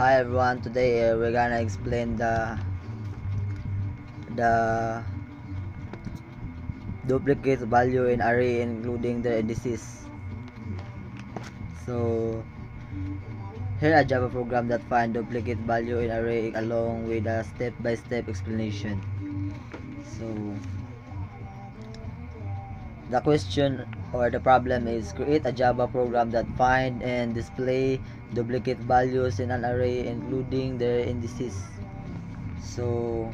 Hi everyone. Today we're gonna explain the duplicate value in array including their indices. So here a Java program that find duplicate value in array along with a step-by-step explanation. So the question or the problem is create a Java program that find and display duplicate values in an array including their indices. So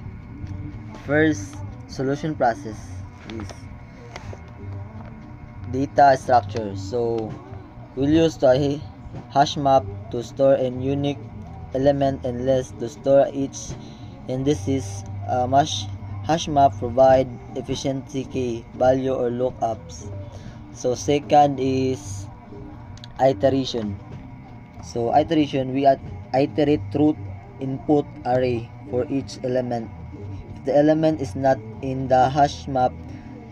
first solution process is data structure. So we'll use the hash map to store a unique element and list to store each indices. Hash map provide efficiency key value or lookups. So second is iteration. So iteration, we iterate through input array for each element. If the element is not in the hash map,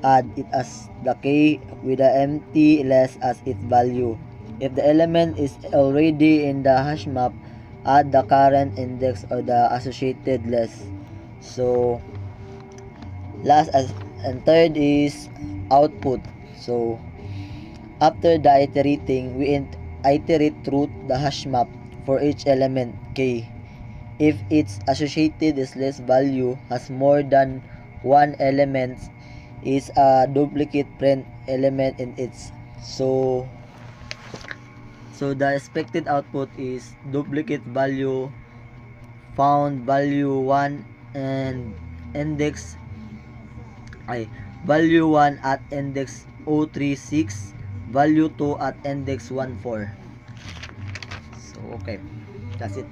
add it as the key with the empty list as its value. If the element is already in the hash map, add the current index or the associated list. So and third is output. So after the iterating, we iterate through the hash map for each element k. If its associated list value has more than one element, is a duplicate print element in its. So the expected output is duplicate value found value 1 and index value 1 at index 036, value 2 at index 14. So okay, that's it.